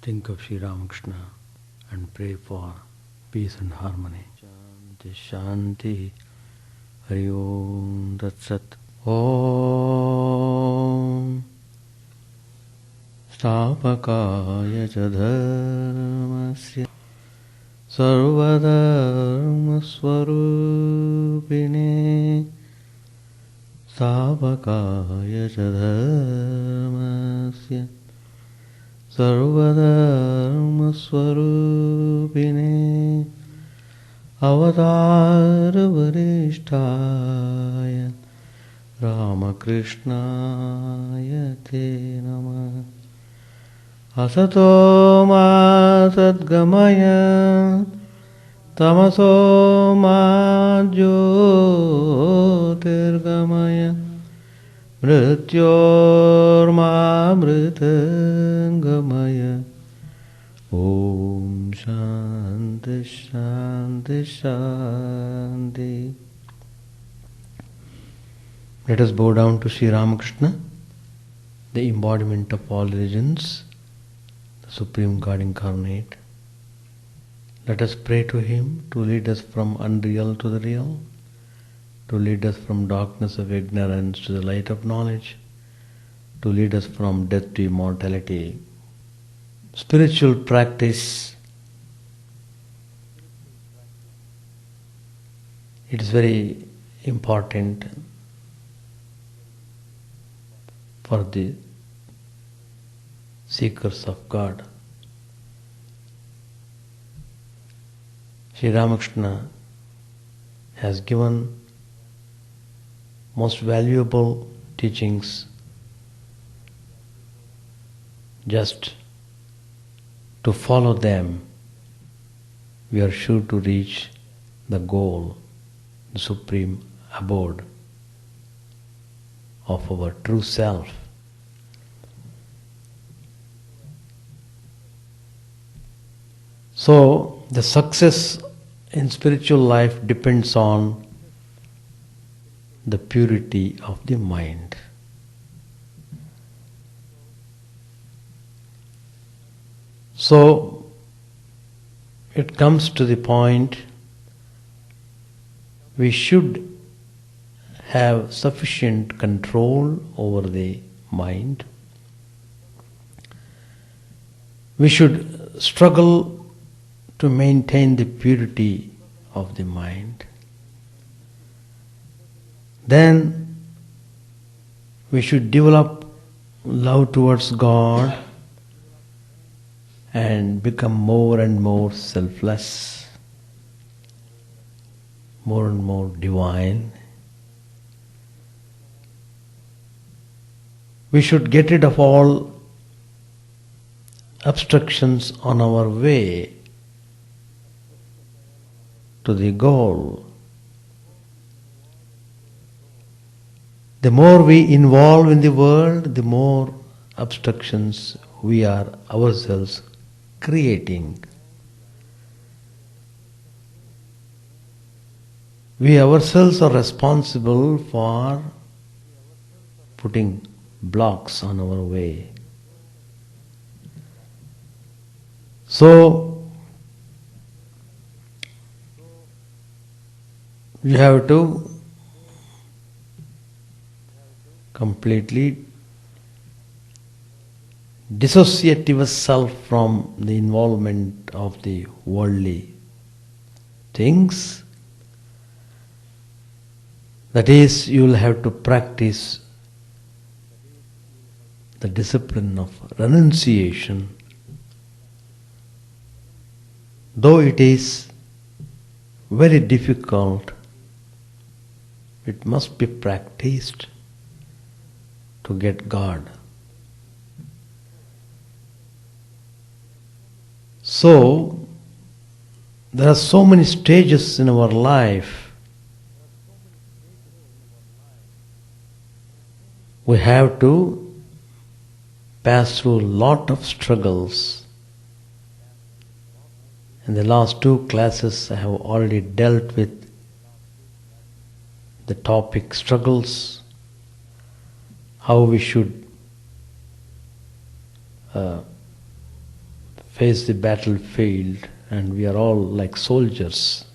Think of Sri Ramakrishna and pray for peace and harmony. Shanti Shanti Hari Om Tat Sat. Om Stapakaya cha dharmasya sarvadharma swarupine Stapakaya cha dharmasya sarvadharma swarupine Avatara varishtaya Ramakrishna te namah. Asato ma sadgamaya tamaso ma jyotirgamaya mrityorma mritangamaya. Om Shanti Shanti Shanti. Let us bow down to Sri Ramakrishna, the embodiment of all religions, the Supreme God incarnate. Let us pray to Him to lead us from unreal to the real, to lead us from darkness of ignorance to the light of knowledge, to lead us from death to immortality. Spiritual practice, it is very important for the seekers of God. Sri Ramakrishna has given most valuable teachings just to follow them. We are sure to reach the goal, the supreme abode of our true self. So, the success in spiritual life depends on the purity of the mind. So, it comes to the point we should have sufficient control over the mind. We should struggle to maintain the purity of the mind. Then we should develop love towards God and become more and more selfless, more and more divine. We should get rid of all obstructions on our way to the goal. The more we involve in the world, the more obstructions we are ourselves creating. We ourselves are responsible for putting blocks on our way. So, you have to completely dissociate yourself from the involvement of the worldly things. That is, you will have to practice the discipline of renunciation. Though it is very difficult, it must be practiced to get God. So, there are so many stages in our life. We have to pass through a lot of struggles. In the last two classes, I have already dealt with the topic struggles, how we should face the battlefield, and we are all like soldiers.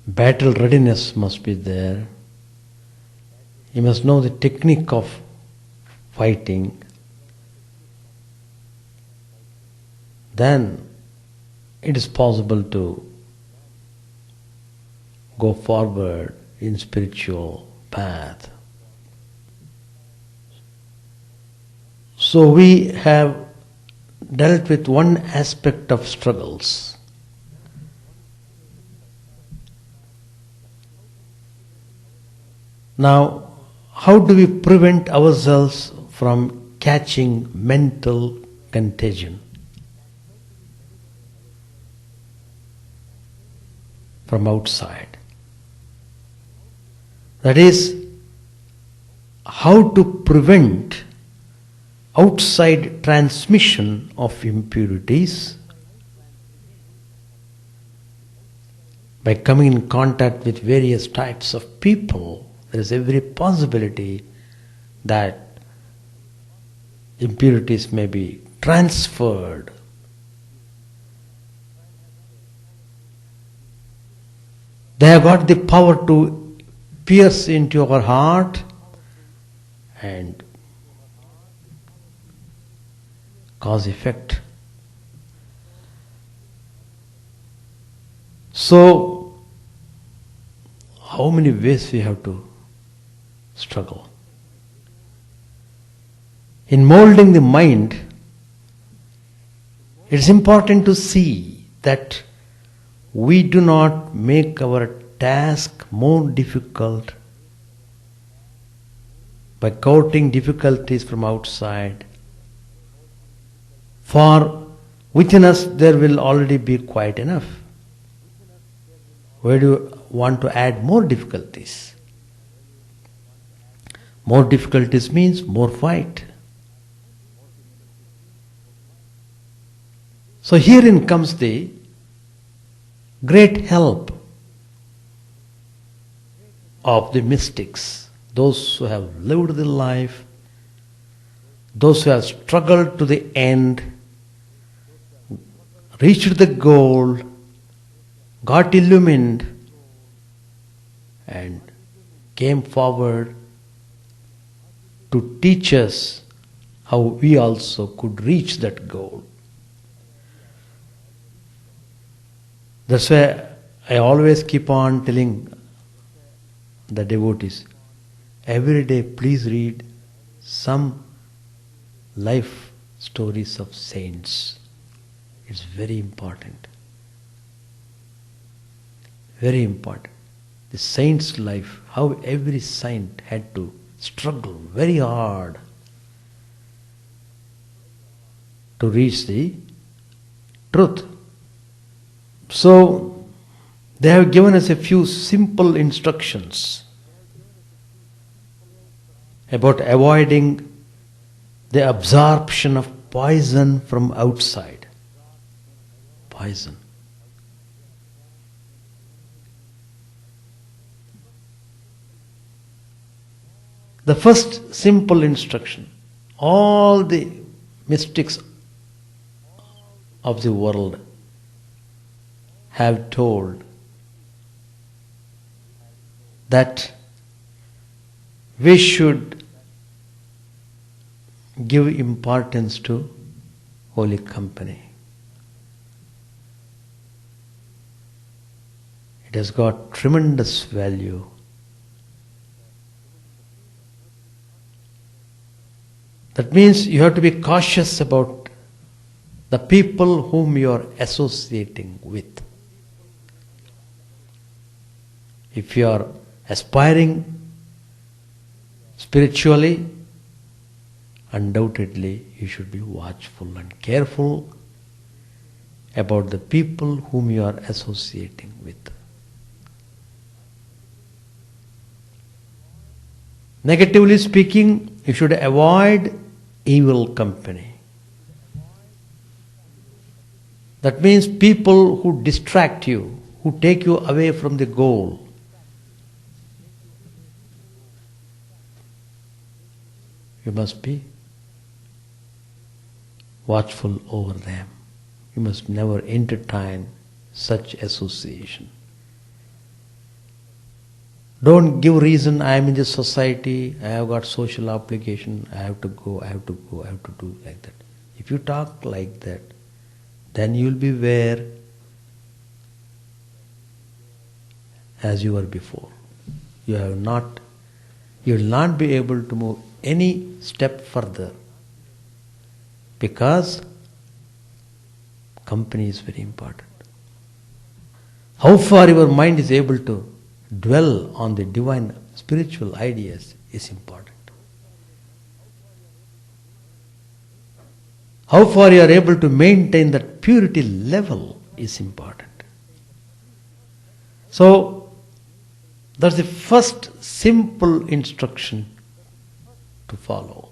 Battle readiness must be there. You must know the technique of fighting. Then it is possible to go forward in spiritual path. So we have dealt with one aspect of struggles. Now, how do we prevent ourselves from catching mental contagion from outside? That is, how to prevent outside transmission of impurities by coming in contact with various types of people. There is every possibility that impurities may be transferred. They have got the power to pierce into our heart and cause effect. So, how many ways we have to struggle? In molding the mind, it is important to see that we do not make our task more difficult by courting difficulties from outside. For within us there will already be quite enough. Where do you want to add more difficulties? More difficulties means more fight. So herein comes the great help of the mystics, those who have lived the life, those who have struggled to the end, reached the goal, got illumined, and came forward to teach us how we also could reach that goal. That's why I always keep on telling the devotees, every day please read some life stories of saints. It's very important. Very important. The saint's life, how every saint had to struggle very hard to reach the truth. So, they have given us a few simple instructions about avoiding the absorption of poison from outside. Poison. The first simple instruction, all the mystics of the world have told that we should give importance to holy company. It has got tremendous value. That means you have to be cautious about the people whom you are associating with. If you are aspiring spiritually, undoubtedly you should be watchful and careful about the people whom you are associating with. Negatively speaking, you should avoid evil company. That means people who distract you, who take you away from the goal. You must be watchful over them. You must never entertain such association. Don't give reason, I am in this society, I have got social obligation, I have to go, I have to do like that. If you talk like that, then you will be where as you were before. You will not be able to move any step further, because company is very important. How far your mind is able to dwell on the divine spiritual ideas is important. How far you are able to maintain that purity level is important. So, that's the first simple instruction to follow.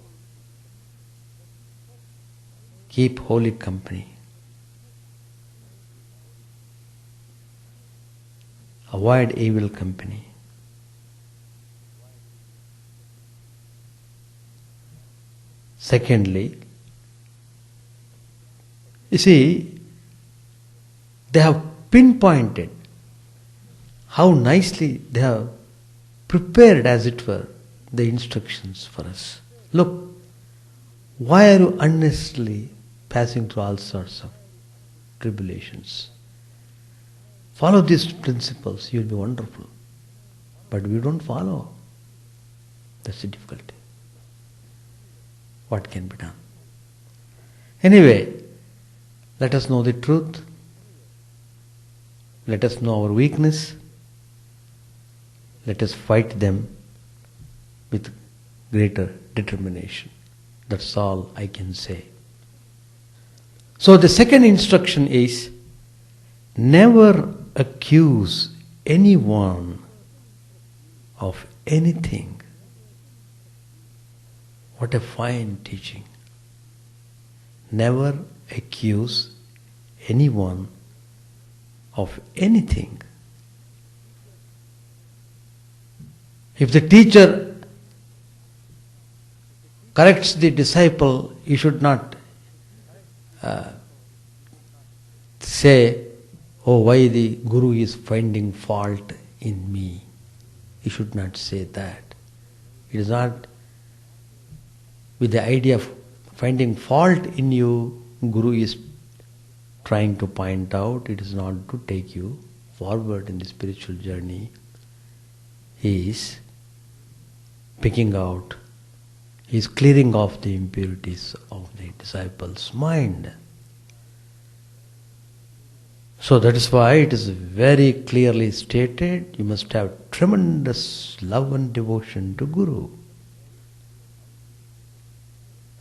Keep holy company. Avoid evil company. Secondly, you see, they have pinpointed how nicely they have prepared, as it were, the instructions for us. Look, why are you unnecessarily passing through all sorts of tribulations? Follow these principles, you will be wonderful. But we don't follow. That's the difficulty. What can be done? Anyway, let us know the truth. Let us know our weakness. Let us fight them with greater determination. That's all I can say. So the second instruction is, never accuse anyone of anything. What a fine teaching. Never accuse anyone of anything. If the teacher corrects the disciple, he should not say, oh, why the Guru is finding fault in me. He should not say that. It is not with the idea of finding fault in you, Guru is trying to point out. It is not to take you forward in the spiritual journey. He is picking out, he is clearing off the impurities of the disciple's mind. So that is why it is very clearly stated, you must have tremendous love and devotion to Guru.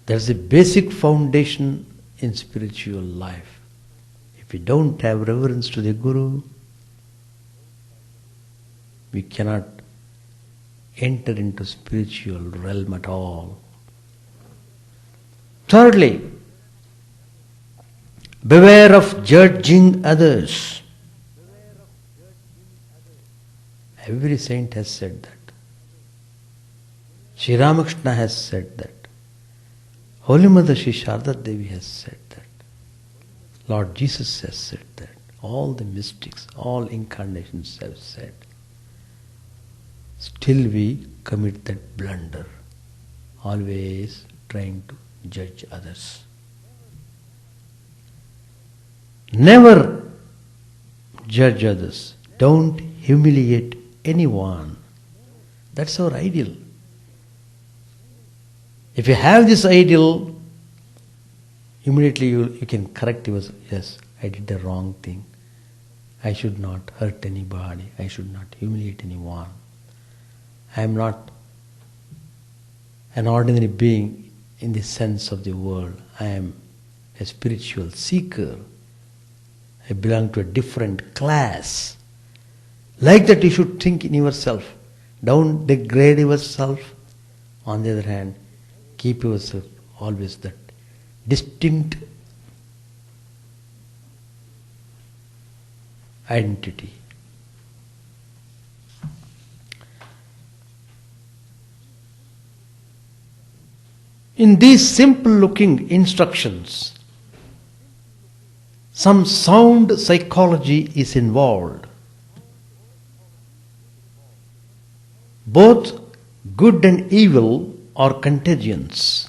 That is the basic foundation in spiritual life. If we don't have reverence to the Guru, we cannot enter into spiritual realm at all. Thirdly, beware of judging others. Every saint has said that. Sri Ramakrishna has said that. Holy Mother Sri Sharda Devi has said that. Lord Jesus has said that. All the mystics, all incarnations have said. Still we commit that blunder, always trying to judge others. Never judge others. Don't humiliate anyone. That's our ideal. If you have this ideal, immediately you can correct yourself. Yes, I did the wrong thing. I should not hurt anybody. I should not humiliate anyone. I am not an ordinary being in the sense of the world. I am a spiritual seeker. I belong to a different class. Like that you should think in yourself. Don't degrade yourself. On the other hand, keep yourself always that distinct identity. In these simple looking instructions, some sound psychology is involved. Both good and evil are contagions.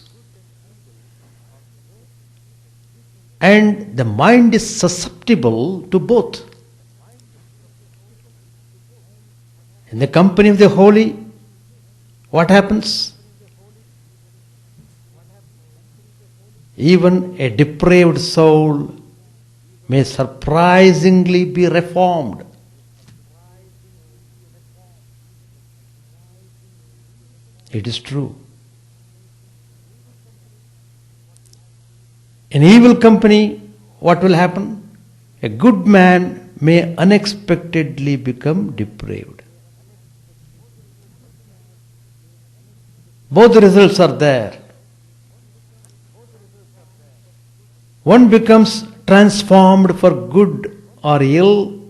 And the mind is susceptible to both. In the company of the holy, what happens? Even a depraved soul may surprisingly be reformed. It is true. In evil company, what will happen? A good man may unexpectedly become depraved. Both results are there. One becomes transformed for good or ill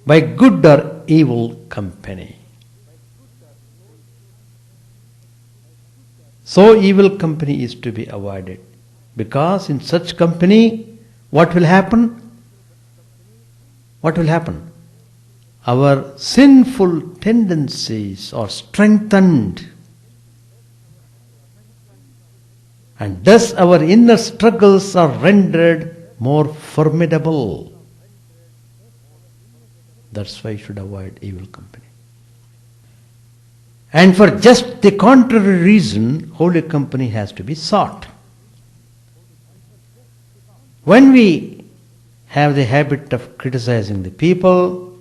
by good or evil company. So evil company is to be avoided, because in such company, what will happen? What will happen? Our sinful tendencies are strengthened, and thus our inner struggles are rendered more formidable. That's why you should avoid evil company. And for just the contrary reason, holy company has to be sought. When we have the habit of criticizing the people,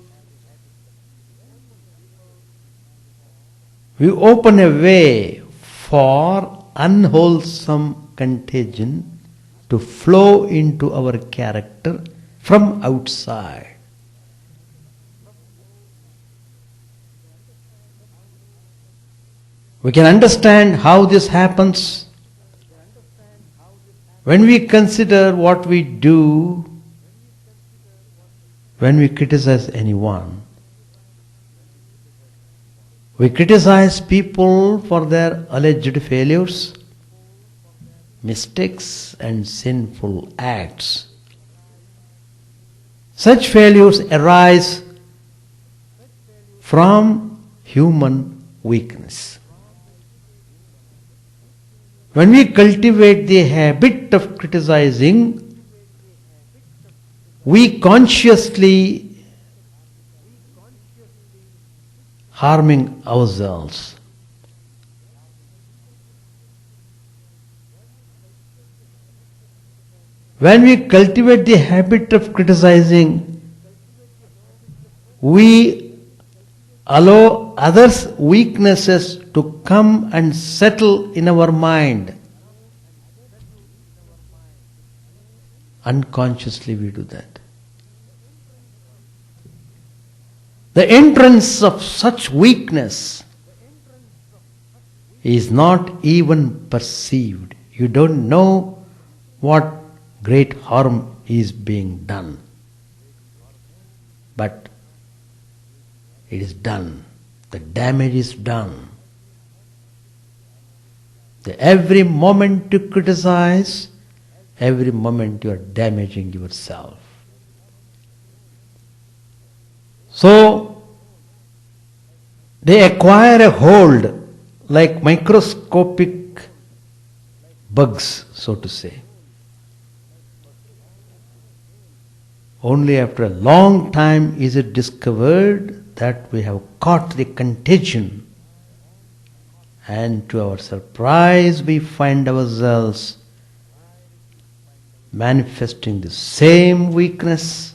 we open a way for unwholesome contagion to flow into our character from outside. We can understand how this happens when we consider what we do when we criticize anyone. We criticize people for their alleged failures, mistakes, and sinful acts. Such failures arise from human weakness. When we cultivate the habit of criticizing, we consciously harming ourselves. When we cultivate the habit of criticizing, we allow others' weaknesses to come and settle in our mind. Unconsciously we do that. The entrance of such weakness is not even perceived. You don't know what great harm is being done. But it is done. The damage is done. Every moment you criticize, every moment you are damaging yourself. So, they acquire a hold like microscopic bugs, so to say. Only after a long time is it discovered that we have caught the contagion, and to our surprise we find ourselves manifesting the same weakness,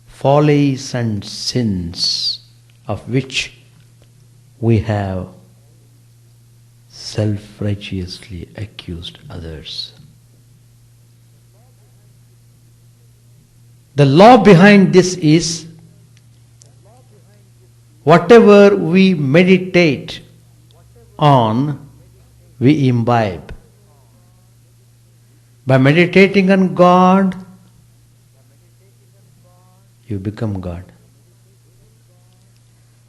follies and sins of which we have self-righteously accused others. The law behind this is, whatever we meditate on, we imbibe. By meditating on God, you become God.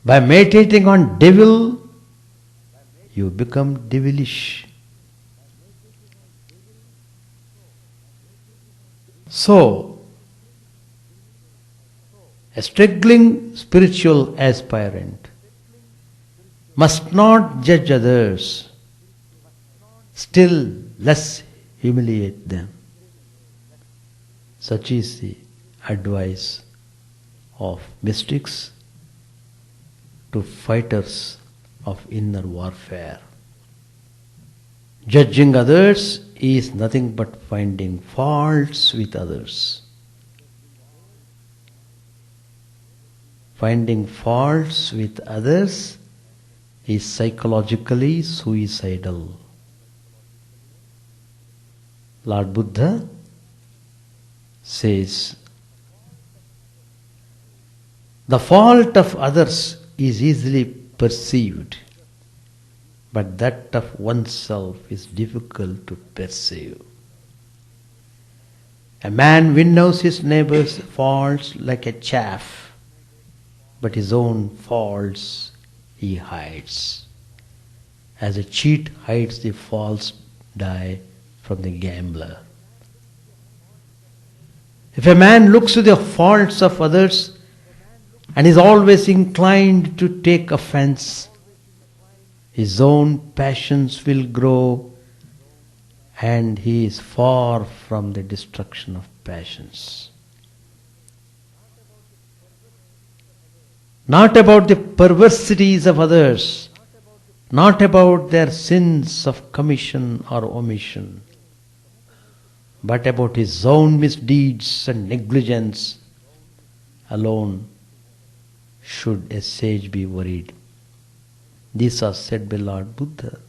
By meditating on devil, you become devilish. So, a struggling spiritual aspirant must not judge others, still less humiliate them. Such is the advice of mystics to fighters of inner warfare. Judging others is nothing but finding faults with others. Finding faults with others is psychologically suicidal. Lord Buddha says, the fault of others is easily perceived, but that of oneself is difficult to perceive. A man winnows his neighbor's faults like a chaff, but his own faults he hides, as a cheat hides the false die from the gambler. If a man looks to the faults of others and is always inclined to take offense, his own passions will grow and he is far from the destruction of passions. Not about the perversities of others, not about their sins of commission or omission, but about his own misdeeds and negligence alone should a sage be worried. These are said by Lord Buddha.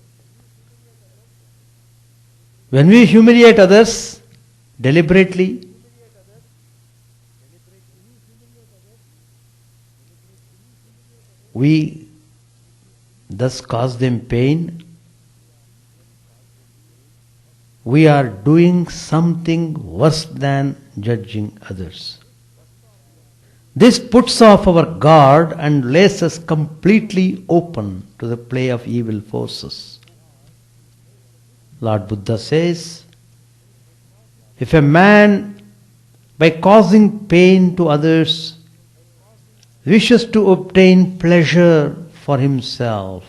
When we humiliate others deliberately, we thus cause them pain. We are doing something worse than judging others. This puts off our guard and lays us completely open to the play of evil forces. Lord Buddha says, if a man, by causing pain to others, wishes to obtain pleasure for himself,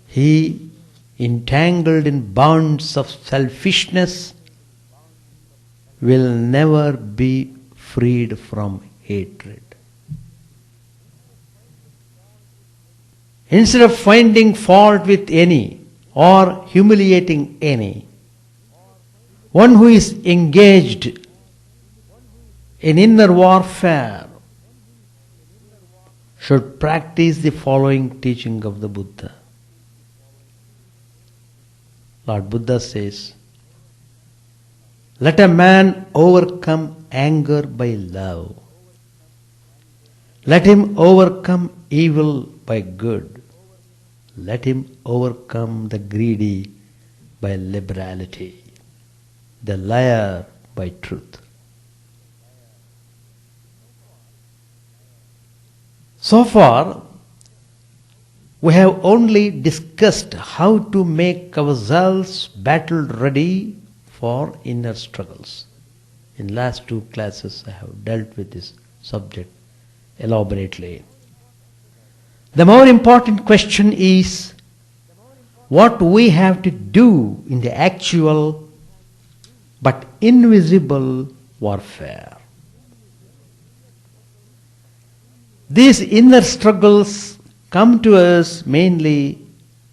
he, entangled in bonds of selfishness, will never be freed from hatred. Instead of finding fault with any or humiliating any, one who is engaged in inner warfare should practice the following teaching of the Buddha. Lord Buddha says, let a man overcome anger by love. Let him overcome evil by good. Let him overcome the greedy by liberality, the liar by truth. So far, we have only discussed how to make ourselves battle ready for inner struggles. In last 2 classes, I have dealt with this subject elaborately. The more important question is what we have to do in the actual but invisible warfare. These inner struggles come to us mainly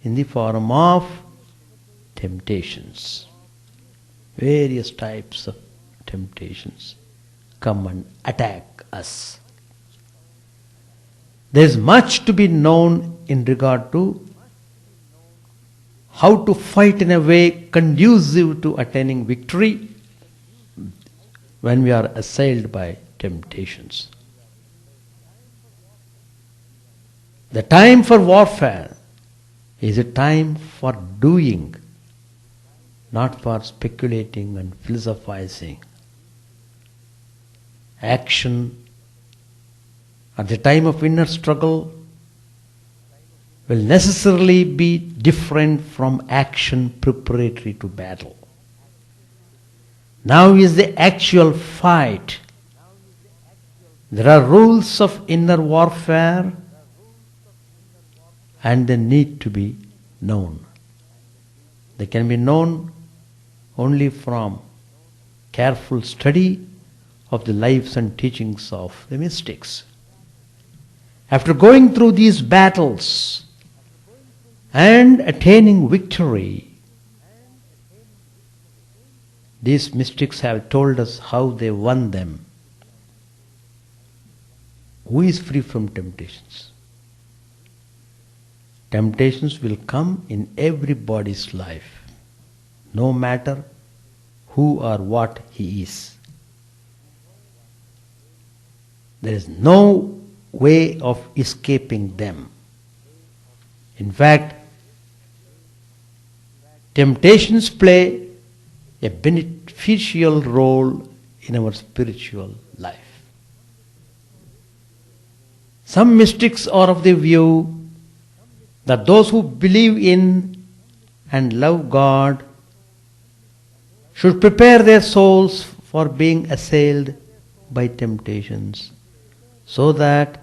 in the form of temptations. Various types of temptations come and attack us. There is much to be known in regard to how to fight in a way conducive to attaining victory when we are assailed by temptations. The time for warfare is a time for doing, not for speculating and philosophizing. Action at the time of inner struggle will necessarily be different from action preparatory to battle. Now is the actual fight. There are rules of inner warfare and they need to be known. They can be known only from careful study of the lives and teachings of the mystics. After going through these battles and attaining victory, these mystics have told us how they won them. Who is free from temptations? Temptations will come in everybody's life, no matter who or what he is. There is no way of escaping them. In fact, temptations play a beneficial role in our spiritual life. Some mystics are of the view that those who believe in and love God should prepare their souls for being assailed by temptations, so that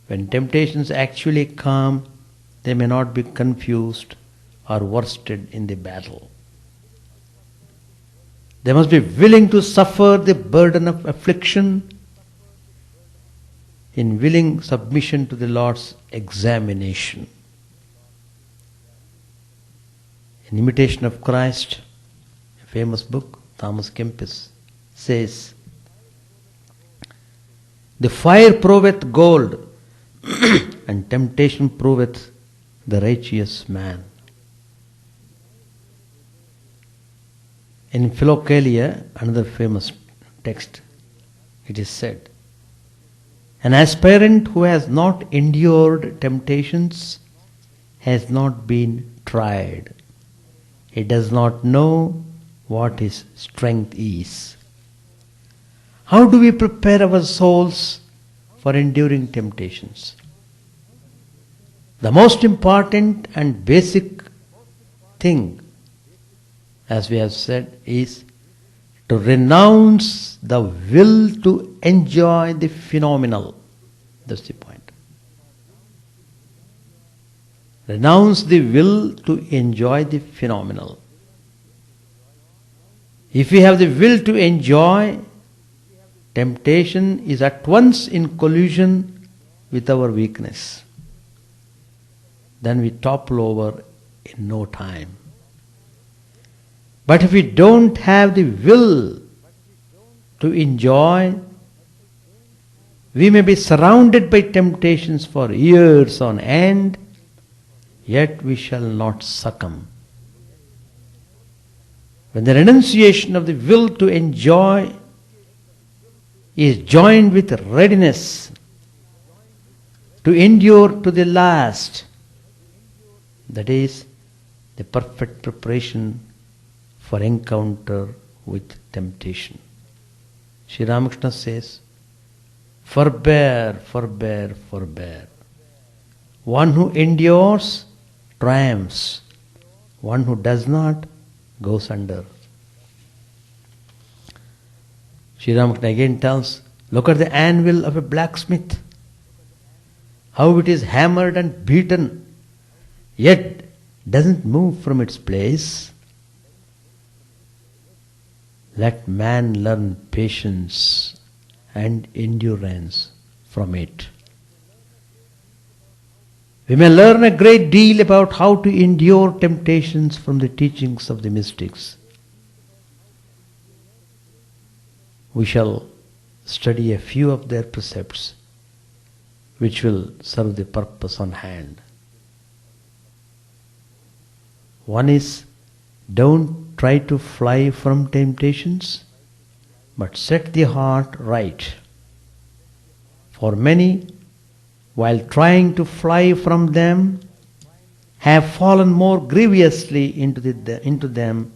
when temptations actually come, they may not be confused or worsted in the battle. They must be willing to suffer the burden of affliction in willing submission to the Lord's examination. In Imitation of Christ, a famous book, Thomas Kempis says, "The fire proveth gold, and temptation proveth the righteous man." In Philokalia, another famous text, it is said, "An aspirant who has not endured temptations has not been tried. He does not know what his strength is." How do we prepare our souls for enduring temptations? The most important and basic thing, as we have said, is to renounce the will to enjoy the phenomenal. That's the point. Renounce the will to enjoy the phenomenal. If we have the will to enjoy, temptation is at once in collusion with our weakness. Then we topple over in no time. But if we don't have the will to enjoy, we may be surrounded by temptations for years on end, yet we shall not succumb. When the renunciation of the will to enjoy is joined with readiness to endure to the last, that is the perfect preparation for encounter with temptation. Sri Ramakrishna says, "Forbear, forbear, forbear. One who endures triumphs. One who does not goes under." Sri Ramakrishna again tells, "Look at the anvil of a blacksmith, how it is hammered and beaten, yet doesn't move from its place. Let man learn patience and endurance from it." We may learn a great deal about how to endure temptations from the teachings of the mystics. We shall study a few of their precepts which will serve the purpose on hand. One is, don't try to fly from temptations, but set the heart right. For many, while trying to fly from them, have fallen more grievously into them,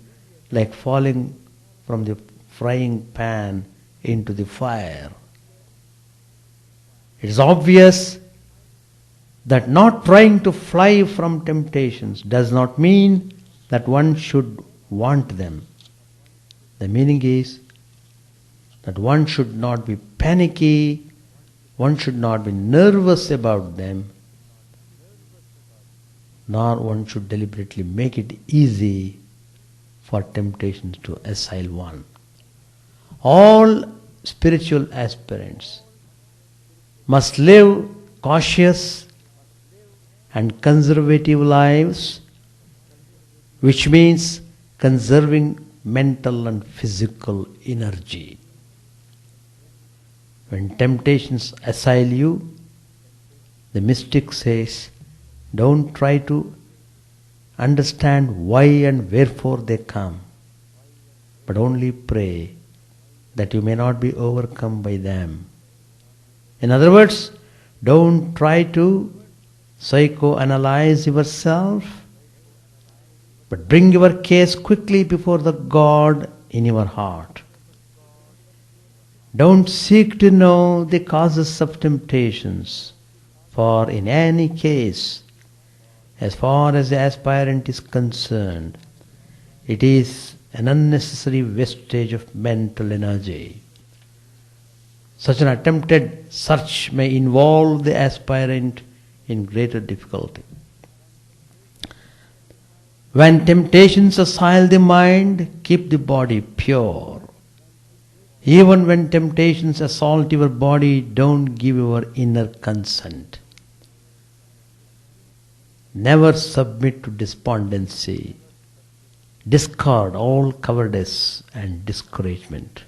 like falling from the frying pan into the fire. It is obvious that not trying to fly from temptations does not mean that one should want them. The meaning is that one should not be panicky, one should not be nervous about them, nor one should deliberately make it easy for temptations to assail one. All spiritual aspirants must live cautious and conservative lives, which means conserving mental and physical energy. When temptations assail you, the mystic says, don't try to understand why and wherefore they come, but only pray that you may not be overcome by them. In other words, don't try to psychoanalyze yourself, but bring your case quickly before the God in your heart. Don't seek to know the causes of temptations, for in any case, as far as the aspirant is concerned, it is an unnecessary wastage of mental energy. Such an attempted search may involve the aspirant in greater difficulty. When temptations assail the mind, keep the body pure. Even when temptations assault your body, don't give your inner consent. Never submit to despondency. Discard all cowardice and discouragement.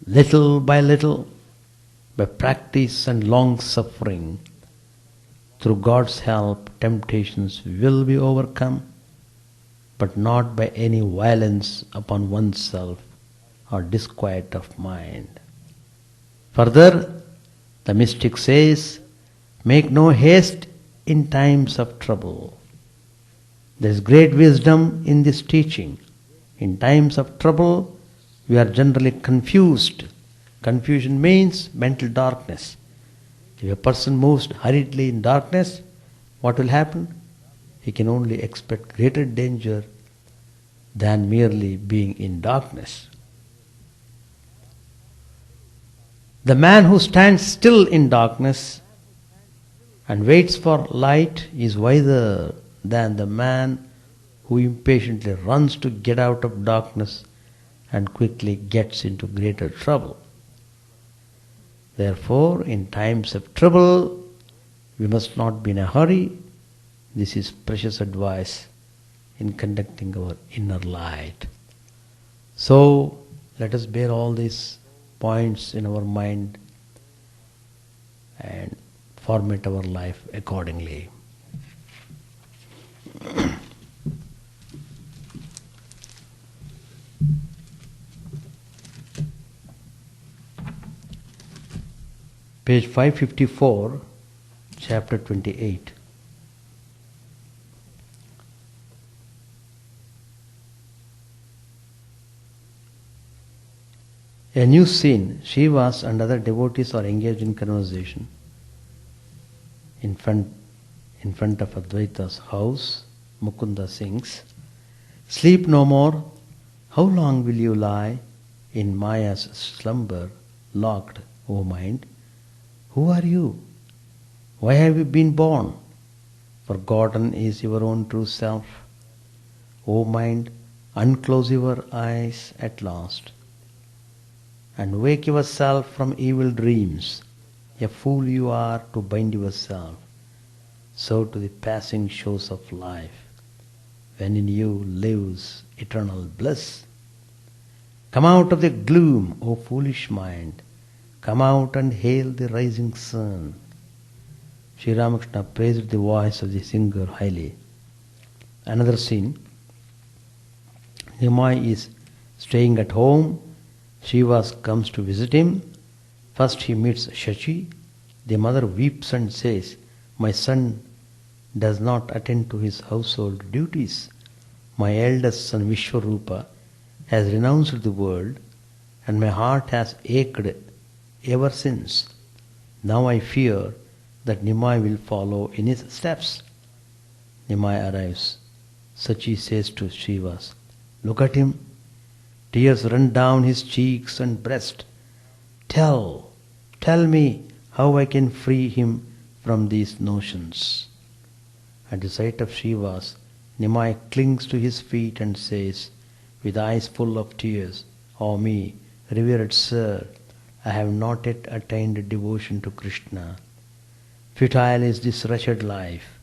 Little by little, by practice and long suffering, through God's help, temptations will be overcome, but not by any violence upon oneself or disquiet of mind. Further, the mystic says, make no haste in times of trouble. There is great wisdom in this teaching. In times of trouble, we are generally confused. Confusion means mental darkness. If a person moves hurriedly in darkness, what will happen? He can only expect greater danger than merely being in darkness. The man who stands still in darkness and waits for light is wiser than the man who impatiently runs to get out of darkness and quickly gets into greater trouble. Therefore, in times of trouble, we must not be in a hurry. This is precious advice in conducting our inner light. So, let us bear all these points in our mind and format our life accordingly. Page 554, chapter 28. A new scene. Shivas and other devotees are engaged in conversation in front of Advaita's house. Mukunda sings, sleep no more. How long will you lie in Maya's slumber, locked, O mind? Who are you? Why have you been born? Forgotten is your own true self. O mind, unclose your eyes at last and wake yourself from evil dreams. A fool you are to bind yourself so to the passing shows of life, when in you lives eternal bliss. Come out of the gloom, O foolish mind. Come out and hail the rising sun. Sri Ramakrishna praised the voice of the singer highly. Another scene. Nimai is staying at home. Shivas comes to visit him. First he meets Shachi. The mother weeps and says, my son does not attend to his household duties. My eldest son Vishwarupa has renounced the world, and my heart has ached ever since. Now I fear that Nimai will follow in his steps. Nimai arrives. Sachi says to Shivas, look at him. Tears run down his cheeks and breast. Tell me how I can free him from these notions. At the sight of Shiva's, Nimai clings to his feet and says, with eyes full of tears, "O me, revered sir, I have not yet attained devotion to Krishna. Futile is this wretched life.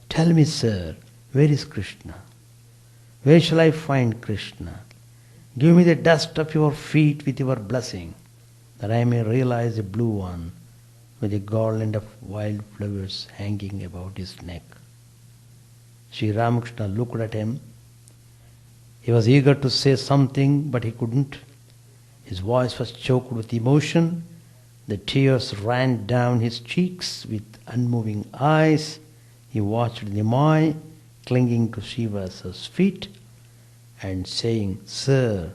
Tell me, sir, where is Krishna? Where shall I find Krishna? Give me the dust of your feet with your blessing, that I may realize the blue one with a garland of wild flowers hanging about his neck." Sri Ramakrishna looked at him. He was eager to say something, but he couldn't. His voice was choked with emotion. The tears ran down his cheeks with unmoving eyes. He watched Nimai clinging to Shiva's feet and saying, "Sir,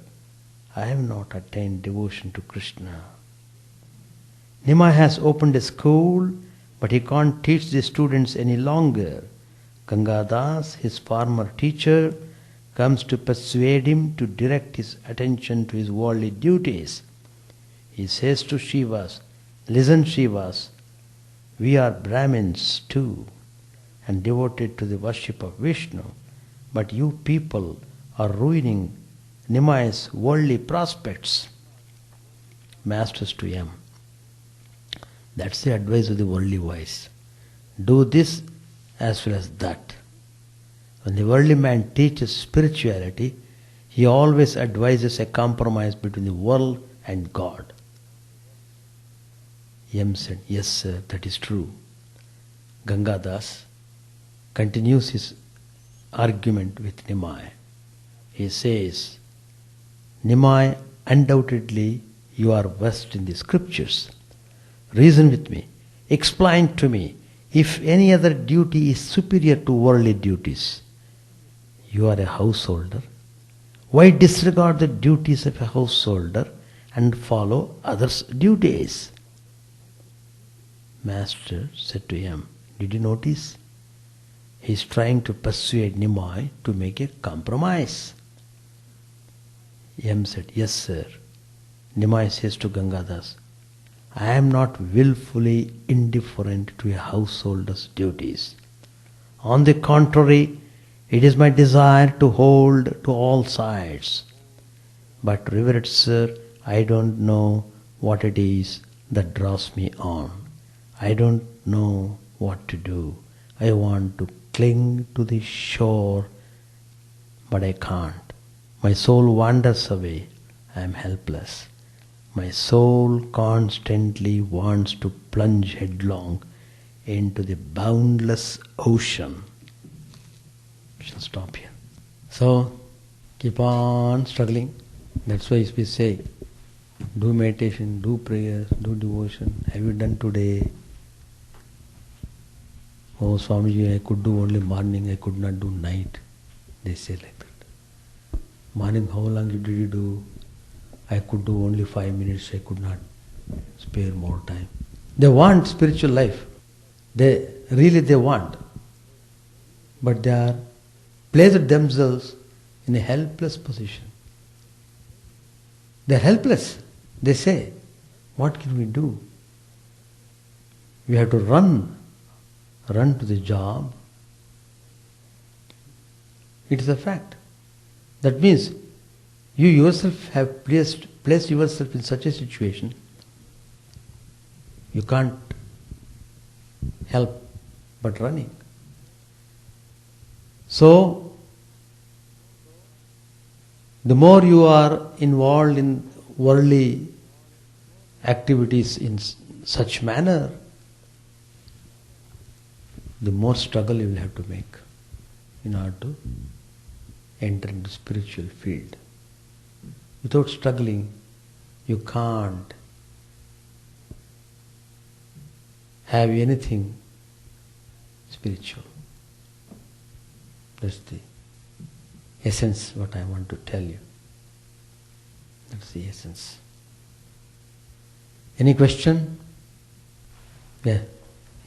I have not attained devotion to Krishna." Nimai has opened a school, but he can't teach the students any longer. Gangadas, his former teacher, comes to persuade him to direct his attention to his worldly duties. He says to Shivas, "Listen, Shivas, we are Brahmins too and devoted to the worship of Vishnu, but you people are ruining Nimai's worldly prospects." Masters to him. That's the advice of the worldly wise. Do this as well as that. When the worldly man teaches spirituality, he always advises a compromise between the world and God. Yam said, "Yes, sir, that is true." Gangadas continues his argument with Nimai. He says, "Nimai, undoubtedly you are versed in the scriptures. Reason with me. Explain to me if any other duty is superior to worldly duties. You are a householder. Why disregard the duties of a householder and follow others' duties?" Master said to him, "Did you notice? He is trying to persuade Nimai to make a compromise." Yam said, "Yes, sir." Nimai says to Gangadas, "I am not willfully indifferent to a householder's duties. On the contrary, it is my desire to hold to all sides. But, revered sir, I don't know what it is that draws me on. I don't know what to do. I want to cling to the shore, but I can't. My soul wanders away. I am helpless. My soul constantly wants to plunge headlong into the boundless ocean." We shall stop here. So, keep on struggling. That's why we say, do meditation, do prayers, do devotion. Have you done today? "Oh, Swamiji, I could do only morning, I could not do night." They say like that. "Morning, how long did you do?" "I could do only 5 minutes, I could not spare more time." They want spiritual life. They want. But they are placed themselves in a helpless position. They are helpless. They say, "What can we do? We have to run to the job." It is a fact. That means you yourself have placed yourself in such a situation, you can't help but running. So, the more you are involved in worldly activities in such manner, the more struggle you will have to make in order to enter into spiritual field. Without struggling, you can't have anything spiritual. That's the essence what I want to tell you. That's the essence. Any question? Yeah,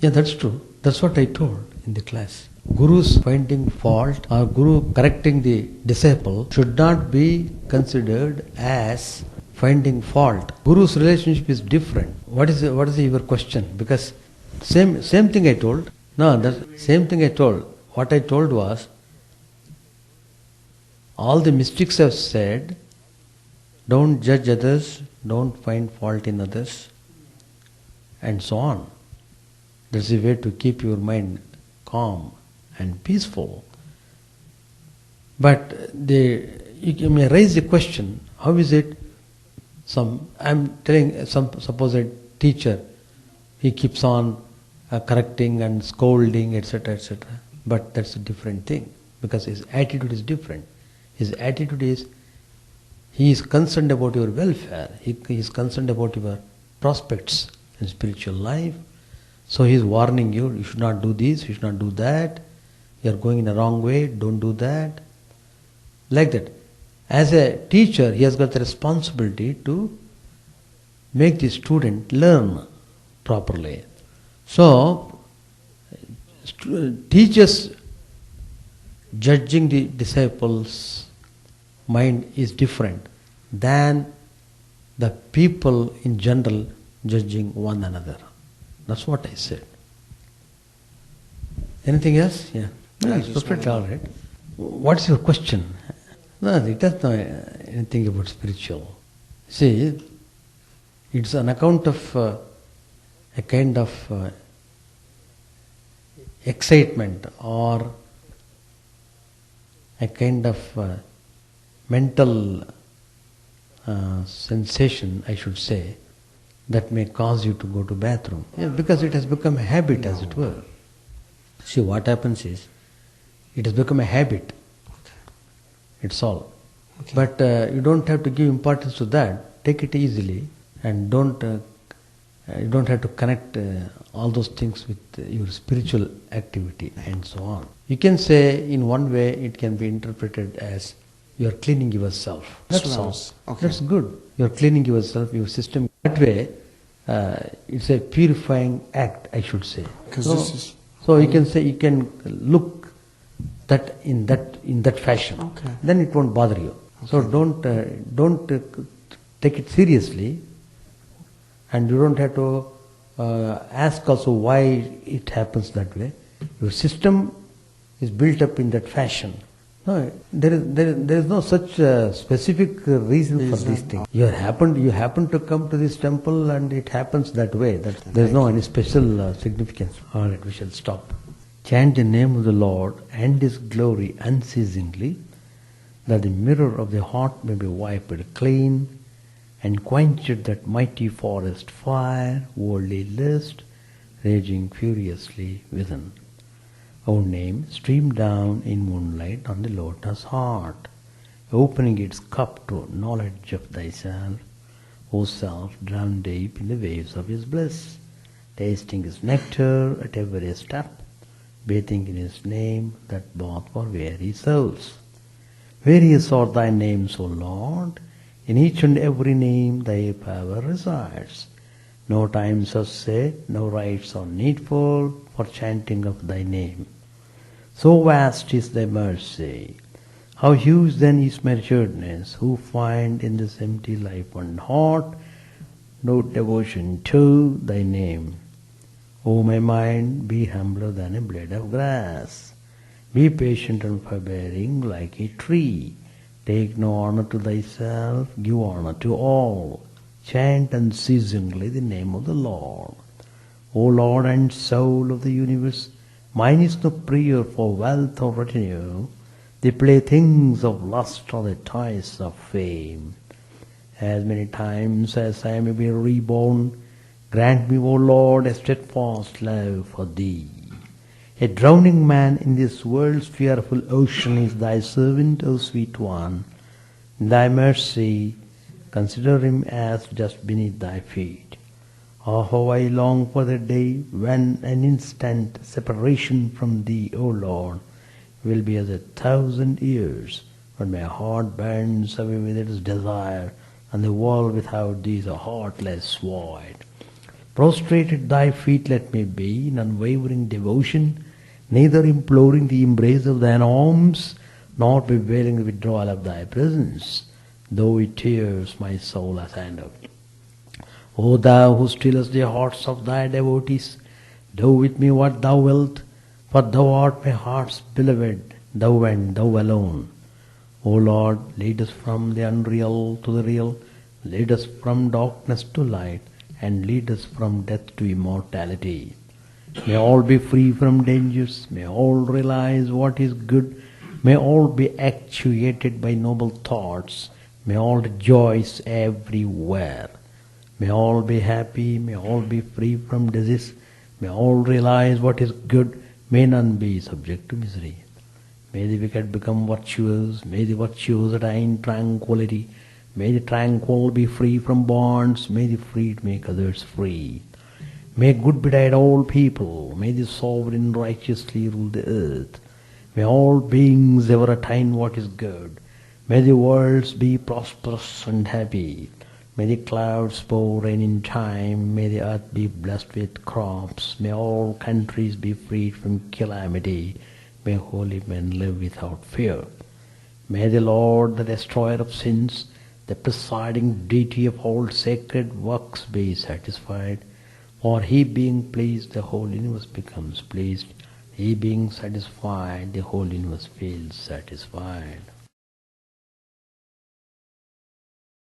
that's true. That's what I told in the class. Guru's finding fault or Guru correcting the disciple should not be considered as finding fault. Guru's relationship is different. What is your question? Because same thing I told. No, the same thing I told. What I told was, all the mystics have said, don't judge others, don't find fault in others, and so on. That's the way to keep your mind calm and peaceful. But you may raise the question, how is it suppose a teacher, he keeps on correcting and scolding, etc., etc. But that's a different thing, because his attitude is different. His attitude is, he is concerned about your welfare, he is concerned about your prospects in spiritual life. So he is warning you, you should not do this, you should not do that, you are going in the wrong way, don't do that. Like that. As a teacher, he has got the responsibility to make the student learn properly. So, teachers judging the disciples' mind is different than the people in general judging one another. That's what I said. Anything else? Yeah. No, it's perfect, all right. What's your question? No, it doesn't know anything about spiritual. See, it's an account of a kind of excitement or a kind of mental sensation, I should say, that may cause you to go to bathroom. Yeah, because it has become a habit, as it were. See, what happens is, it has become a habit. It's all. Okay. But you don't have to give importance to that. Take it easily, and you don't have to connect all those things with your spiritual activity and so on. You can say, in one way, it can be interpreted as you are cleaning yourself. That's all. Okay. That's good. You are cleaning yourself, your system. That way, it's a purifying act, I should say. So you can say, you can look that in that fashion. Okay. Then it won't bother you. Okay. So don't take it seriously, and you don't have to ask also why it happens that way. Your system is built up in that fashion. No, there is no such specific reason for this thing. You happen to come to this temple and it happens that way. There is no any special significance. All right, we shall stop. Chant the name of the Lord and His glory unceasingly, that the mirror of the heart may be wiped clean, and quenched that mighty forest fire, worldly lust, raging furiously within. Our name streamed down in moonlight on the lotus heart, opening its cup to knowledge of thyself, O self drowned deep in the waves of His bliss, tasting His nectar at every step, bathing in His name that bath for weary souls. Various are thy names, O Lord, in each and every name thy power resides. No times are set, no rites are needful for chanting of thy name. So vast is thy mercy, how huge then is measuredness, who find in this empty life and heart no devotion to thy name. O my mind, be humbler than a blade of grass. Be patient and forbearing like a tree. Take no honor to thyself, give honor to all. Chant unceasingly the name of the Lord. O Lord and soul of the universe, mine is no prayer for wealth or retinue, the playthings of lust or the toys of fame. As many times as I may be reborn, grant me, O Lord, a steadfast love for Thee. A drowning man in this world's fearful ocean is Thy servant, O sweet one. In Thy mercy, consider him as just beneath Thy feet. Oh, how I long for the day when an instant separation from Thee, O Lord, will be as 1,000 years, when my heart burns away with its desire, and the world without Thee is a heartless void. Prostrate at Thy feet let me be in unwavering devotion, neither imploring the embrace of thine arms, nor bewailing the withdrawal of thy presence, though it tears my soul asunder. O thou who stillest the hearts of thy devotees, do with me what thou wilt, for thou art my heart's beloved, thou and thou alone. O Lord, lead us from the unreal to the real, lead us from darkness to light, and lead us from death to immortality. May all be free from dangers, may all realize what is good, may all be actuated by noble thoughts, may all rejoice everywhere. May all be happy, may all be free from disease, may all realize what is good, may none be subject to misery. May the wicked become virtuous, may the virtuous attain tranquility, may the tranquil be free from bonds, may the freed make others free. May good betide all people, may the sovereign righteously rule the earth. May all beings ever attain what is good. May the worlds be prosperous and happy. May the clouds pour rain in time, may the earth be blessed with crops, may all countries be freed from calamity, may holy men live without fear. May the Lord, the destroyer of sins, the presiding deity of all sacred works be satisfied. For he being pleased, the whole universe becomes pleased. He being satisfied, the whole universe feels satisfied.